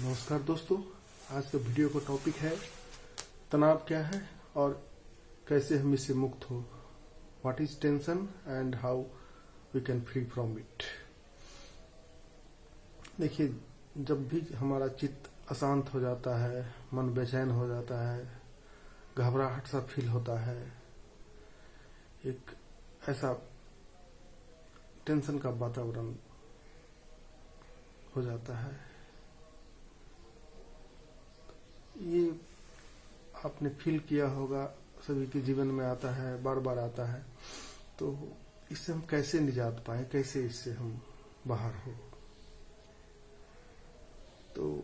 नमस्कार दोस्तों, आज का वीडियो का टॉपिक है तनाव क्या है और कैसे हम इससे मुक्त हो। What is tension and how we can free from it. देखिए, जब भी हमारा चित्त अशांत हो जाता है, मन बेचैन हो जाता है, घबराहट सा फील होता है, एक ऐसा टेंशन का वातावरण हो जाता है, ये आपने फील किया होगा, सभी के जीवन में आता है, बार बार आता है। तो इससे हम कैसे निजात पाए, कैसे इससे हम बाहर हो। तो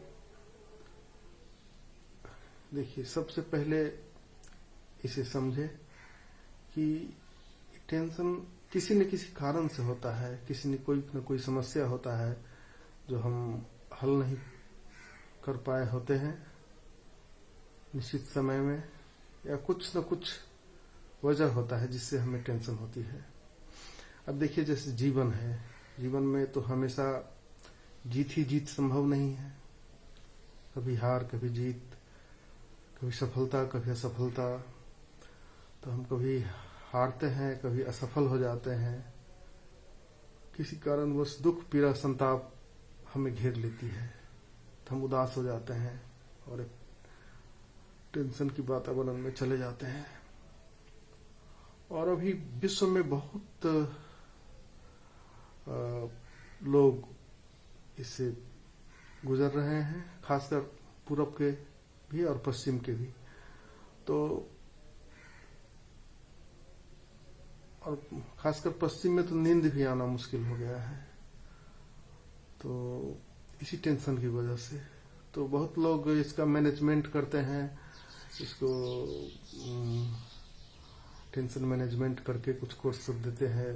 देखिए, सबसे पहले इसे समझे कि टेंशन किसी न किसी कारण से होता है, किसी न कोई समस्या होता है जो हम हल नहीं कर पाए होते हैं निश्चित समय में, या कुछ न कुछ वजह होता है जिससे हमें टेंशन होती है। अब देखिए, जैसे जीवन है, जीवन में तो हमेशा जीत ही जीत संभव नहीं है। कभी हार, कभी जीत, कभी सफलता, कभी असफलता। तो हम कभी हारते हैं, कभी असफल हो जाते हैं। किसी कारणवश दुख, पीड़ा, संताप हमें घेर लेती है, तो हम उदास हो जाते हैं और एक टेंशन की वातावरण में चले जाते हैं। और अभी विश्व में बहुत लोग इससे गुजर रहे हैं, खासकर पूरब के भी और पश्चिम के भी। तो और खासकर पश्चिम में तो नींद भी आना मुश्किल हो गया है, तो इसी टेंशन की वजह से। तो बहुत लोग इसका मैनेजमेंट करते हैं, इसको टेंशन मैनेजमेंट करके कुछ कोर्स सब देते हैं।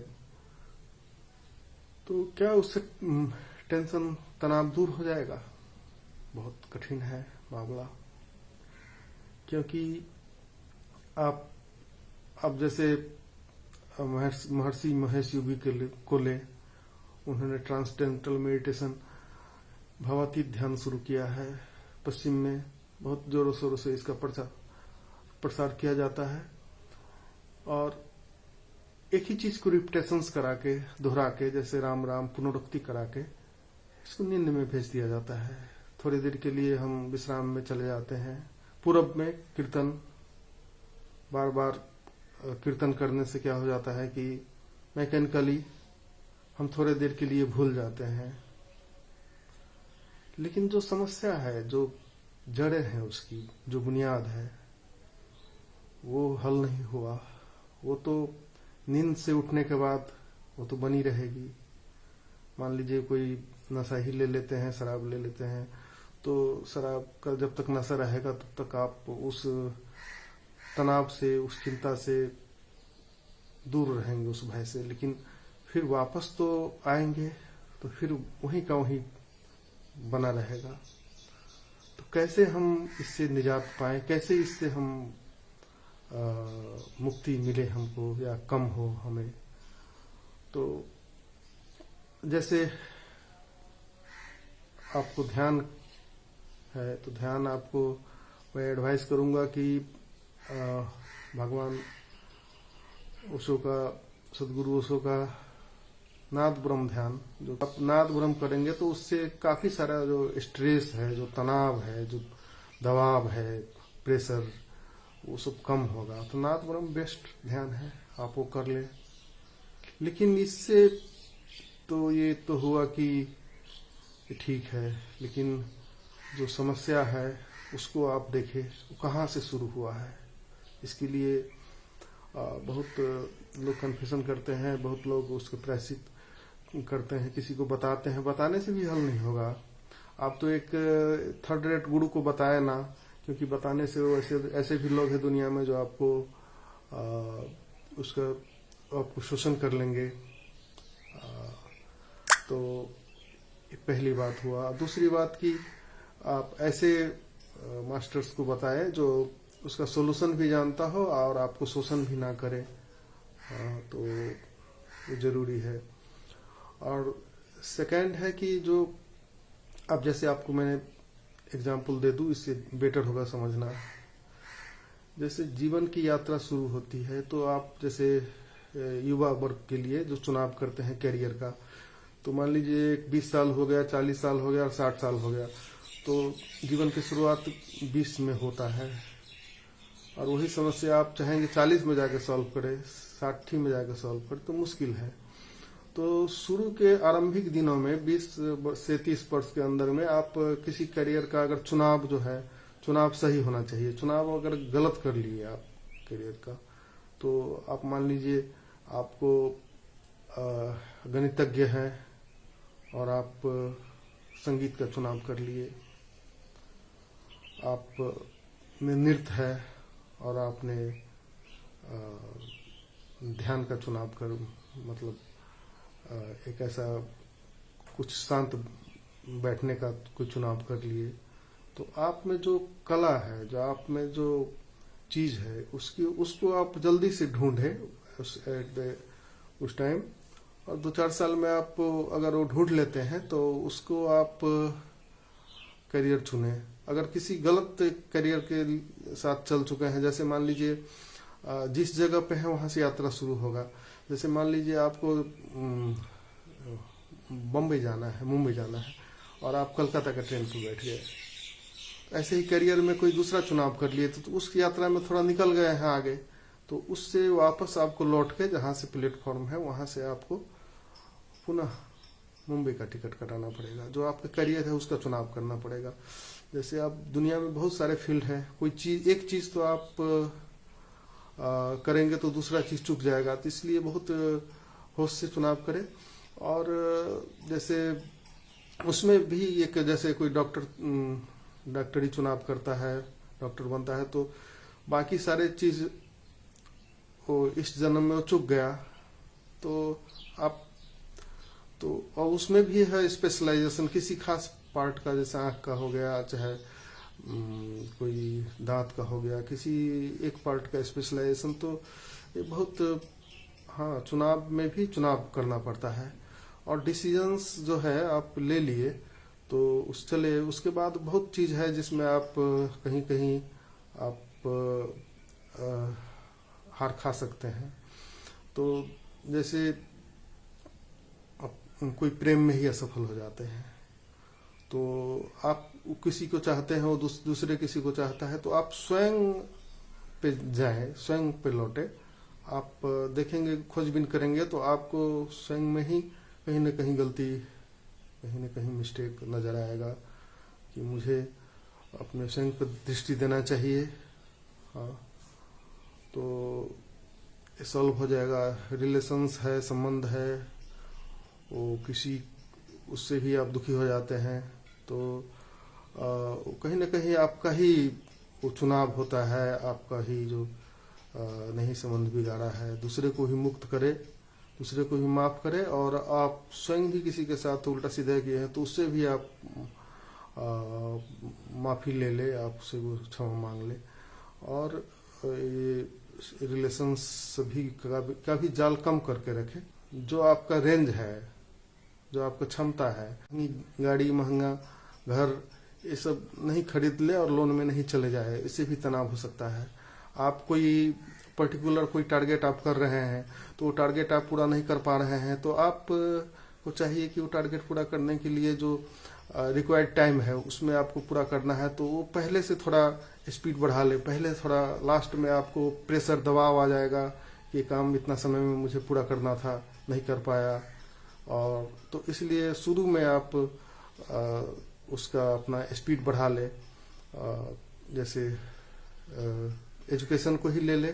तो क्या उससे टेंशन, तनाव दूर हो जाएगा? बहुत कठिन है मामला, क्योंकि आप जैसे महर्षि महेश योगी को ले, उन्होंने ट्रांसडेंटल मेडिटेशन, भावातीत ध्यान शुरू किया है। पश्चिम में बहुत जोरों शोरों से इसका प्रसार किया जाता है, और एक ही चीज को रिपीटेशंस करा के, दोहरा के, जैसे राम राम पुनरुक्ति करा के इसको नींद में भेज दिया जाता है। थोड़ी देर के लिए हम विश्राम में चले जाते हैं। पूरब में कीर्तन, बार बार कीर्तन करने से क्या हो जाता है कि मैकेनिकली हम थोड़ी देर के लिए भूल जाते हैं। लेकिन जो समस्या है, जो जड़ें हैं उसकी, जो बुनियाद है, वो हल नहीं हुआ। वो तो नींद से उठने के बाद वो तो बनी रहेगी। मान लीजिए कोई नशा ही ले लेते हैं, शराब ले लेते हैं, तो शराब का जब तक नशा रहेगा तब तक आप उस तनाव से, उस चिंता से दूर रहेंगे, उस भय से। लेकिन फिर वापस तो आएंगे, तो फिर वहीं का वहीं बना रहेगा। तो कैसे हम इससे निजात पाए, कैसे इससे हम मुक्ति मिले हमको, या कम हो हमें। तो जैसे आपको ध्यान है, तो ध्यान आपको मैं एडवाइस करूंगा कि भगवान ओशो का, सदगुरु ओशो का नाद ब्रह्म ध्यान, जो आप नाद ब्रह्म करेंगे तो उससे काफी सारा जो स्ट्रेस है, जो तनाव है, जो दबाव है, प्रेशर, वो सब कम होगा। तो नाद ब्रह्म बेस्ट ध्यान है, आप वो कर ले। लेकिन इससे तो ये तो हुआ कि ठीक है, लेकिन जो समस्या है उसको आप देखें, वो कहाँ से शुरू हुआ है। इसके लिए बहुत लोग कन्फ्यूजन करते हैं, बहुत लोग उसको प्रायश्चित करते हैं, किसी को बताते हैं। बताने से भी हल नहीं होगा। आप तो एक थर्ड रेट गुरु को बताए ना, क्योंकि बताने से वो ऐसे भी लोग हैं दुनिया में जो आपको आपको शोषण कर लेंगे। तो पहली बात हुआ। दूसरी बात कि आप ऐसे मास्टर्स को बताए जो उसका सोल्यूशन भी जानता हो और आपको शोषण भी ना करे, तो ये जरूरी है। और सेकंड है कि जो अब जैसे आपको मैंने एग्जाम्पल दे दूं, इससे बेटर होगा समझना। जैसे जीवन की यात्रा शुरू होती है तो आप जैसे युवा वर्ग के लिए जो चुनाव करते हैं कैरियर का, तो मान लीजिए 20 साल हो गया, 40 साल हो गया और 60 साल हो गया, तो जीवन की शुरुआत 20 में होता है और वही समस्या आप चाहेंगे 40 में जाकर सॉल्व करें, 60 में जाकर सॉल्व करें, तो मुश्किल है। तो शुरू के आरंभिक दिनों में 20 से 30 वर्ष के अंदर में आप किसी करियर का अगर चुनाव जो है, चुनाव सही होना चाहिए। चुनाव अगर गलत कर लिए आप करियर का, तो आप मान लीजिए आपको गणितज्ञ है और आप संगीत का चुनाव कर लिए, आप में नृत्य है और आपने ध्यान का चुनाव कर, मतलब एक ऐसा कुछ शांत बैठने का कोई चुनाव कर लिए, तो आप में जो कला है, जो आप में जो चीज है, उसको आप जल्दी से ढूंढे उस टाइम, और 2-4 साल में आप अगर वो ढूंढ लेते हैं तो उसको आप करियर चुने। अगर किसी गलत करियर के साथ चल चुके हैं, जैसे मान लीजिए जिस जगह पे है वहां से यात्रा शुरू होगा। जैसे मान लीजिए आपको बम्बई जाना है, मुंबई जाना है और आप कलकत्ता का ट्रेन पर बैठ गए, ऐसे ही करियर में कोई दूसरा चुनाव कर लिए तो उस यात्रा में थोड़ा निकल गए हैं आगे, तो उससे वापस आपको लौट के जहां से प्लेटफॉर्म है वहां से आपको पुनः मुंबई का टिकट कटाना पड़ेगा। जो आपका करियर है उसका चुनाव करना पड़ेगा। जैसे आप दुनिया में बहुत सारे फील्ड हैं, कोई चीज, एक चीज तो आप करेंगे तो दूसरा चीज चूक जाएगा, तो इसलिए बहुत होश से चुनाव करें। और जैसे उसमें भी एक, जैसे कोई डॉक्टरी चुनाव करता है, डॉक्टर बनता है, तो बाकी सारे चीज वो इस जन्म में वो चूक गया, तो आप तो और उसमें भी है स्पेशलाइजेशन किसी खास पार्ट का, जैसे आंख का हो गया, चाहे कोई दांत का हो गया, किसी एक पार्ट का स्पेशलाइजेशन, तो ये बहुत, हाँ, चुनाव में भी चुनाव करना पड़ता है। और डिसीजंस जो है आप ले लिए तो उस चले, उसके बाद बहुत चीज है जिसमें आप कहीं कहीं आप हार खा सकते हैं। तो जैसे कोई प्रेम में ही असफल हो जाते हैं, तो आप किसी को चाहते हैं, वो दूसरे किसी को चाहता है, तो आप स्वयं पे जाएं, स्वयं पे लौटे। आप देखेंगे, खोजबीन करेंगे तो आपको स्वयं में ही कहीं न कहीं गलती, कहीं न कहीं मिस्टेक नजर आएगा कि मुझे अपने स्वयं पर दृष्टि देना चाहिए। हाँ, तो सॉल्व हो जाएगा। रिलेशंस है, संबंध है, वो किसी, उससे भी आप दुखी हो जाते हैं, तो कहीं ना कहीं आपका ही वो चुनाव होता है, आपका ही जो नहीं संबंध बिगाड़ा है, दूसरे को ही मुक्त करे, दूसरे को ही माफ करे, और आप स्वयं भी किसी के साथ उल्टा सीधा किए हैं तो उससे भी आप माफी ले ले, आप उससे वो क्षमा मांग ले। और ये रिलेशंस भी का भी जाल कम करके रखे। जो आपका रेंज है, जो आपका क्षमता है, गाड़ी, महंगा घर, ये सब नहीं खरीद ले और लोन में नहीं चले जाए, इससे भी तनाव हो सकता है। आप कोई पर्टिकुलर कोई टारगेट आप कर रहे हैं तो वो टारगेट आप पूरा नहीं कर पा रहे हैं, तो आप को चाहिए कि वो टारगेट पूरा करने के लिए जो रिक्वायर्ड टाइम है उसमें आपको पूरा करना है, तो वो पहले से थोड़ा स्पीड बढ़ा ले, पहले थोड़ा, लास्ट में आपको प्रेशर, दबाव आ जाएगा कि काम इतना समय में मुझे पूरा करना था, नहीं कर पाया। और तो इसलिए शुरू में आप उसका अपना स्पीड बढ़ा ले। जैसे एजुकेशन को ही ले ले,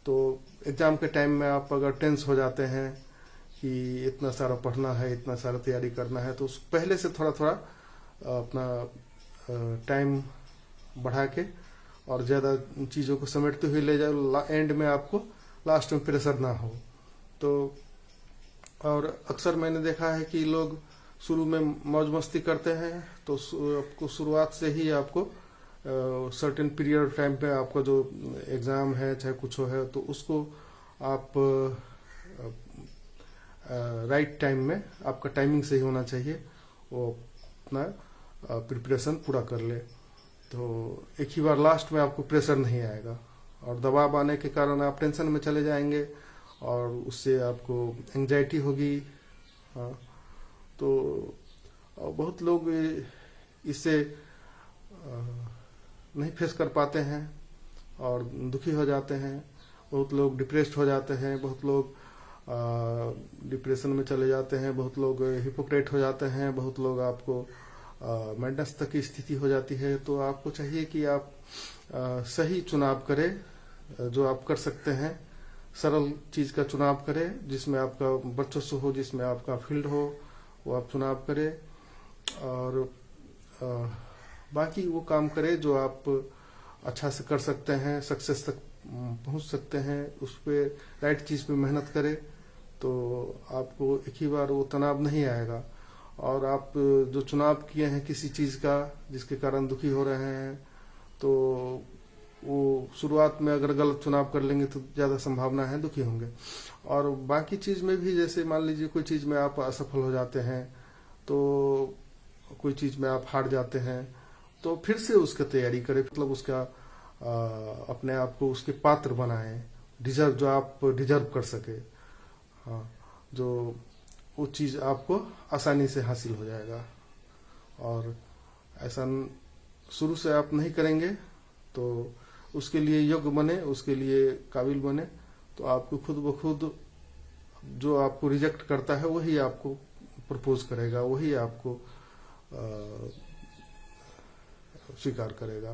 तो एग्जाम के टाइम में आप अगर टेंस हो जाते हैं कि इतना सारा पढ़ना है, इतना सारा तैयारी करना है, तो पहले से थोड़ा थोड़ा अपना टाइम बढ़ा के और ज्यादा चीजों को समेटते हुए ले जाओ, एंड में आपको लास्ट में प्रेशर ना हो। तो और अक्सर मैंने देखा है कि लोग शुरू में मौज मस्ती करते हैं, तो आपको शुरुआत से ही आपको सर्टेन पीरियड टाइम पे आपका जो एग्जाम है चाहे कुछ हो है, तो उसको आप राइट टाइम में, आपका टाइमिंग सही होना चाहिए, वो अपना प्रिपरेशन पूरा कर ले, तो एक ही बार लास्ट में आपको प्रेशर नहीं आएगा। और दबाव आने के कारण आप टेंशन में चले जाएंगे और उससे आपको एंजाइटी होगी। हाँ, तो बहुत लोग इससे नहीं फेस कर पाते हैं और दुखी हो जाते हैं। बहुत लोग डिप्रेस्ड हो जाते हैं, बहुत लोग डिप्रेशन में चले जाते हैं, बहुत लोग हिपोक्रेट हो जाते हैं, बहुत लोग आपको मेंटस तक की स्थिति हो जाती है। तो आपको चाहिए कि आप सही चुनाव करें, जो आप कर सकते हैं। सरल चीज का चुनाव करें, जिसमें आपका वर्चस्व हो, जिसमें आपका फील्ड हो, वो आप चुनाव करें। और बाकी वो काम करें जो आप अच्छा से कर सकते हैं, सक्सेस तक पहुंच सकते हैं। उस पर राइट चीज पे मेहनत करें तो आपको एक ही बार वो तनाव नहीं आएगा। और आप जो चुनाव किए हैं किसी चीज का जिसके कारण दुखी हो रहे हैं, तो वो शुरुआत में अगर गलत चुनाव कर लेंगे तो ज्यादा संभावना है दुखी होंगे। और बाकी चीज में भी, जैसे मान लीजिए कोई चीज में आप असफल हो जाते हैं, तो कोई चीज में आप हार जाते हैं, तो फिर से उसका तैयारी करें, मतलब उसका अपने आप को उसके पात्र बनाएं, डिजर्व, जो आप डिजर्व कर सके। हाँ, जो वो चीज आपको आसानी से हासिल हो जाएगा। और ऐसा शुरू से आप नहीं करेंगे तो उसके लिए योग्य बने, उसके लिए काबिल बने, तो आपको खुद ब खुद जो आपको रिजेक्ट करता है वही आपको प्रपोज करेगा, वही आपको स्वीकार करेगा।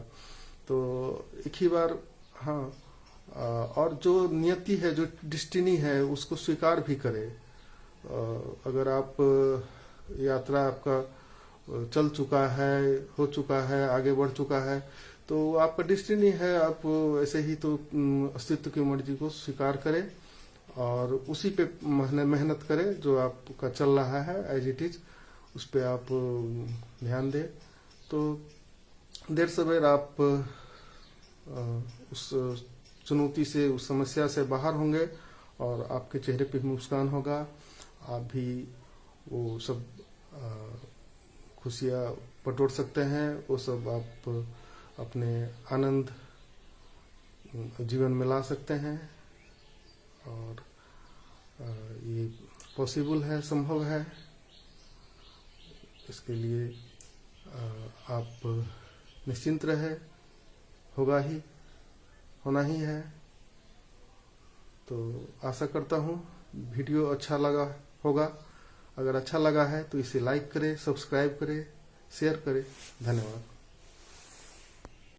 तो एक ही बार, हाँ, और जो नियति है, जो डिस्टिनी है, उसको स्वीकार भी करे। अगर आप यात्रा आपका चल चुका है, हो चुका है, आगे बढ़ चुका है, तो आपका डिस्टिनी है, आप ऐसे ही तो अस्तित्व की मर्जी को स्वीकार करें और उसी पे मेहनत करें। जो आपका चल रहा है एज इट इज, उस पे आप ध्यान दें, तो देर सवेर आप उस चुनौती से, उस समस्या से बाहर होंगे और आपके चेहरे पे मुस्कान होगा। आप भी वो सब खुशियाँ बटोर सकते हैं, वो सब आप अपने आनंद जीवन में ला सकते हैं। और ये पॉसिबल है, संभव है। इसके लिए आप निश्चिंत रहे, होगा ही, होना ही है। तो आशा करता हूँ वीडियो अच्छा लगा होगा। अगर अच्छा लगा है तो इसे लाइक करें, सब्सक्राइब करें, शेयर करें। धन्यवाद।